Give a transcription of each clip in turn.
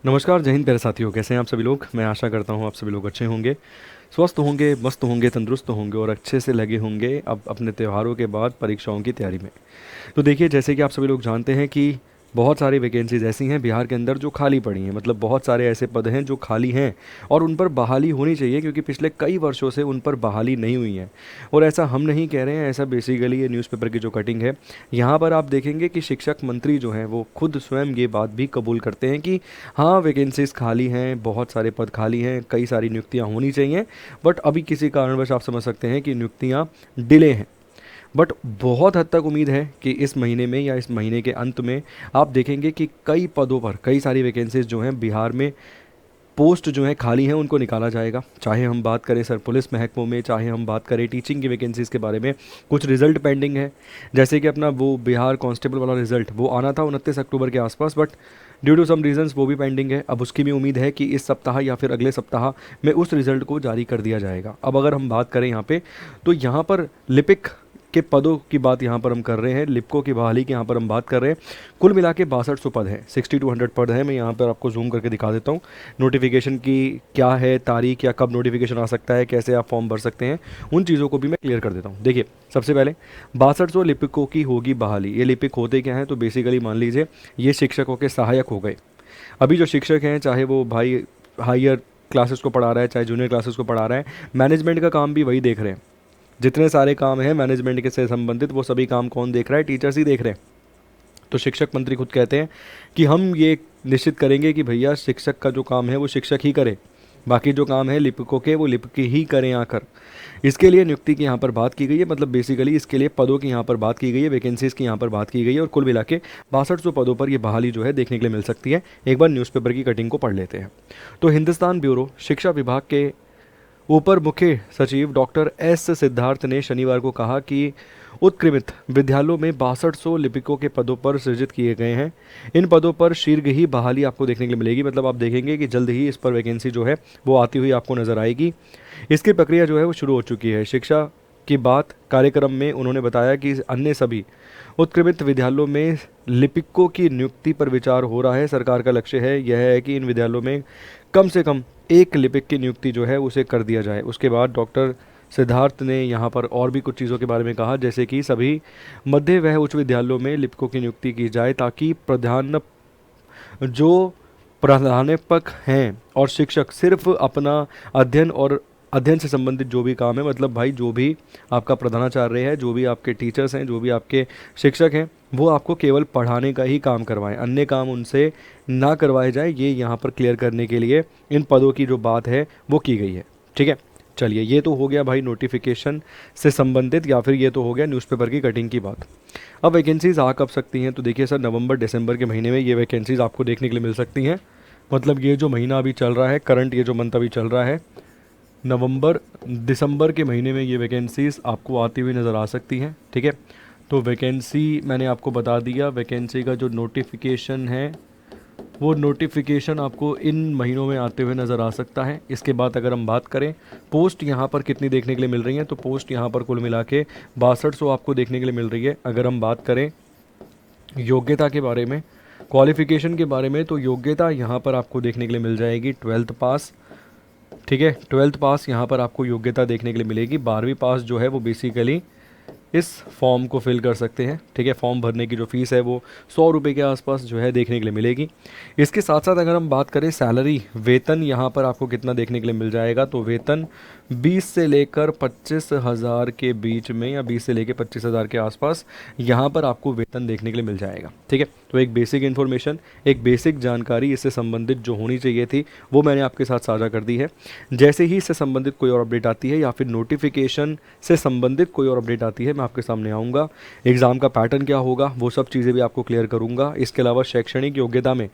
नमस्कार, जय हिंद प्यारे साथियों। कैसे हैं आप सभी लोग। मैं आशा करता हूँ आप सभी लोग अच्छे होंगे, स्वस्थ होंगे, मस्त होंगे, तंदुरुस्त होंगे और अच्छे से लगे होंगे अब अपने त्योहारों के बाद परीक्षाओं की तैयारी में। तो देखिए, जैसे कि आप सभी लोग जानते हैं कि बहुत सारी वैकेंसीज ऐसी हैं बिहार के अंदर जो खाली पड़ी हैं। मतलब बहुत सारे ऐसे पद हैं जो खाली हैं और उन पर बहाली होनी चाहिए, क्योंकि पिछले कई वर्षों से उन पर बहाली नहीं हुई है। और ऐसा हम नहीं कह रहे हैं, ऐसा बेसिकली ये न्यूज़पेपर की जो कटिंग है, यहाँ पर आप देखेंगे कि शिक्षक मंत्री जो हैं वो खुद स्वयं ये बात भी कबूल करते हैं कि हाँ, वैकेंसीज खाली हैं, बहुत सारे पद खाली हैं, कई सारी नियुक्तियाँ होनी चाहिए, बट अभी किसी कारणवश आप समझ सकते हैं कि नियुक्तियाँ डिले हैं। बट बहुत हद तक उम्मीद है कि इस महीने में या इस महीने के अंत में आप देखेंगे कि कई पदों पर कई सारी वैकेंसीज जो हैं बिहार में, पोस्ट जो हैं खाली हैं, उनको निकाला जाएगा। चाहे हम बात करें सर पुलिस महकमों में, चाहे हम बात करें टीचिंग की वैकेंसीज़ के बारे में। कुछ रिजल्ट पेंडिंग है, जैसे कि अपना वो बिहार कांस्टेबल वाला रिजल्ट वो आना था 29 अक्टूबर के आसपास, but due to some reasons वो भी पेंडिंग है। अब उसकी भी उम्मीद है कि इस सप्ताह या फिर अगले सप्ताह में उस रिजल्ट को जारी कर दिया जाएगा। अब अगर हम बात करें यहाँ पे, तो यहाँ पर लिपिक के पदों की बात यहाँ पर हम कर रहे हैं, लिपको की बहाली की यहाँ पर हम बात कर रहे हैं। कुल मिला के 6200 पद हैं, 6200 पद हैं। मैं यहाँ पर आपको जूम करके दिखा देता हूँ नोटिफिकेशन की क्या है तारीख, या कब नोटिफिकेशन आ सकता है, कैसे आप फॉर्म भर सकते हैं, उन चीज़ों को भी मैं क्लियर कर देता हूँ। देखिए, सबसे पहले 6200 लिपिकों की होगी बहाली। ये लिपिक होते क्या हैं, तो बेसिकली मान लीजिए ये शिक्षकों के सहायक हो गए। अभी जो शिक्षक हैं, चाहे वो भाई हायर क्लासेस को पढ़ा रहा है, चाहे जूनियर क्लासेस को पढ़ा रहा है, मैनेजमेंट का काम भी वही देख रहे हैं। जितने सारे काम हैं मैनेजमेंट के से संबंधित, वो सभी काम कौन देख रहा है, टीचर्स ही देख रहे हैं। तो शिक्षक मंत्री खुद कहते हैं कि हम ये निश्चित करेंगे कि भैया शिक्षक का जो काम है वो शिक्षक ही करे, बाकी जो काम है लिपिकों के वो लिपिक ही करें आकर। इसके लिए नियुक्ति की यहाँ पर बात की गई है, मतलब बेसिकली इसके लिए पदों की यहाँ पर बात की गई है, वैकेंसीज की यहाँ पर बात की गई है, और कुल मिला के 6200 पदों पर ये बहाली जो है देखने के लिए मिल सकती है। एक बार न्यूज़पेपर की कटिंग को पढ़ लेते हैं। तो हिंदुस्तान ब्यूरो शिक्षा विभाग के ऊपर मुख्य सचिव डॉक्टर एस सिद्धार्थ ने शनिवार को कहा कि उत्क्रमित विद्यालयों में 6200 लिपिकों के पदों पर सृजित किए गए हैं। इन पदों पर शीघ्र ही बहाली आपको देखने के लिए मिलेगी। मतलब आप देखेंगे कि जल्द ही इस पर वैकेंसी जो है वो आती हुई आपको नजर आएगी। इसकी प्रक्रिया जो है वो शुरू हो चुकी है। शिक्षा की बात कार्यक्रम में उन्होंने बताया कि अन्य सभी उत्क्रमित विद्यालयों में लिपिकों की नियुक्ति पर विचार हो रहा है। सरकार का लक्ष्य है यह है कि इन विद्यालयों में कम से कम एक लिपिक की नियुक्ति जो है उसे कर दिया जाए। उसके बाद डॉक्टर सिद्धार्थ ने यहाँ पर और भी कुछ चीज़ों के बारे में कहा, जैसे कि सभी मध्य व उच्च विद्यालयों में लिपिकों की नियुक्ति की जाए, ताकि जो प्राध्यापक हैं और शिक्षक सिर्फ अपना अध्ययन और अध्ययन से संबंधित जो भी काम है, मतलब भाई जो भी आपका प्रधानाचार्य है, जो भी आपके टीचर्स हैं, जो भी आपके शिक्षक हैं, वो आपको केवल पढ़ाने का ही काम करवाएं, अन्य काम उनसे ना करवाए जाए। ये यहाँ पर क्लियर करने के लिए इन पदों की जो बात है वो की गई है। ठीक है, चलिए, ये तो हो गया भाई नोटिफिकेशन से संबंधित, या फिर ये तो हो गया न्यूज़पेपर की कटिंग की बात। अब वैकेंसीज आ कब सकती हैं, तो देखिए सर, नवंबर दिसंबर के महीने में ये वैकेंसीज आपको देखने के लिए मिल सकती हैं। मतलब ये जो महीना अभी चल रहा है, करंट ये जो मंथ अभी चल रहा है, नवंबर दिसंबर के महीने में ये वैकेंसीज आपको आती हुई नज़र आ सकती हैं। ठीक है, तो वैकेंसी मैंने आपको बता दिया। वैकेंसी का जो नोटिफिकेशन है वो नोटिफिकेशन आपको इन महीनों में आते हुए नज़र आ सकता है। इसके बाद अगर हम बात करें पोस्ट यहाँ पर कितनी देखने के लिए मिल रही हैं, तो पोस्ट यहाँ पर कुल मिला के 6200 आपको देखने के लिए मिल रही है। अगर हम बात करें योग्यता के बारे में, क्वालिफ़िकेशन के बारे में, तो योग्यता यहाँ पर आपको देखने के लिए मिल जाएगी 12th पास। ठीक है, 12th पास यहाँ पर आपको योग्यता देखने के लिए मिलेगी। 12वीं पास जो है वो बेसिकली इस फॉर्म को फिल कर सकते हैं। ठीक है, फॉर्म भरने की जो फ़ीस है वो 100 रुपये के आसपास जो है देखने के लिए मिलेगी। इसके साथ साथ अगर हम बात करें सैलरी, वेतन यहाँ पर आपको कितना देखने के लिए मिल जाएगा, तो वेतन 20 से लेकर 25,000 के बीच में, या 20 से लेकर 25,000 के आसपास यहाँ पर आपको वेतन देखने के लिए मिल जाएगा। ठीक है, तो एक बेसिक इन्फॉर्मेशन, एक बेसिक जानकारी इससे संबंधित जो होनी चाहिए थी वो मैंने आपके साथ साझा कर दी है। जैसे ही इससे संबंधित कोई और अपडेट आती है, या फिर नोटिफिकेशन से संबंधित कोई और अपडेट आती है, मैं आपके सामने आऊँगा। एग्ज़ाम का पैटर्न क्या होगा वो सब चीज़ें भी आपको क्लियर करूँगा। इसके अलावा शैक्षणिक योग्यता में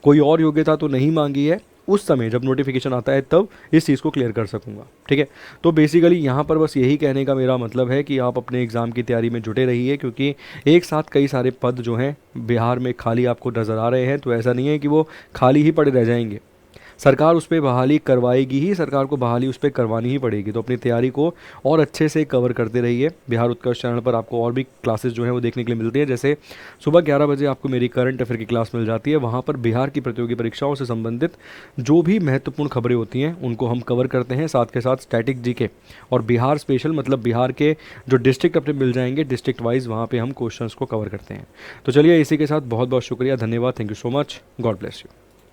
कोई और योग्यता तो नहीं मांगी है, उस समय जब नोटिफिकेशन आता है तब इस चीज़ को क्लियर कर सकूँगा। ठीक है, तो बेसिकली यहाँ पर बस यही कहने का मेरा मतलब है कि आप अपने एग्ज़ाम की तैयारी में जुटे रहिए, क्योंकि एक साथ कई सारे पद जो हैं बिहार में खाली आपको नज़र आ रहे हैं। तो ऐसा नहीं है कि वो खाली ही पड़े रह जाएंगे, सरकार उस पर बहाली करवाएगी ही, सरकार को बहाली उस पर करवानी ही पड़ेगी। तो अपनी तैयारी को और अच्छे से कवर करते रहिए। बिहार उत्कर्ष चैनल पर आपको और भी क्लासेस जो है वो देखने के लिए मिलती है। जैसे सुबह 11 बजे आपको मेरी करंट अफेयर की क्लास मिल जाती है, वहाँ पर बिहार की प्रतियोगी परीक्षाओं से संबंधित जो भी महत्वपूर्ण खबरें होती हैं उनको हम कवर करते हैं। साथ के साथ स्टैटिक जीके और बिहार स्पेशल, मतलब बिहार के जो डिस्ट्रिक्ट अपने मिल जाएंगे डिस्ट्रिक्ट वाइज, वहाँ पे हम क्वेश्चंस को कवर करते हैं। तो चलिए इसी के साथ बहुत बहुत शुक्रिया, धन्यवाद, thank you so much, God bless you.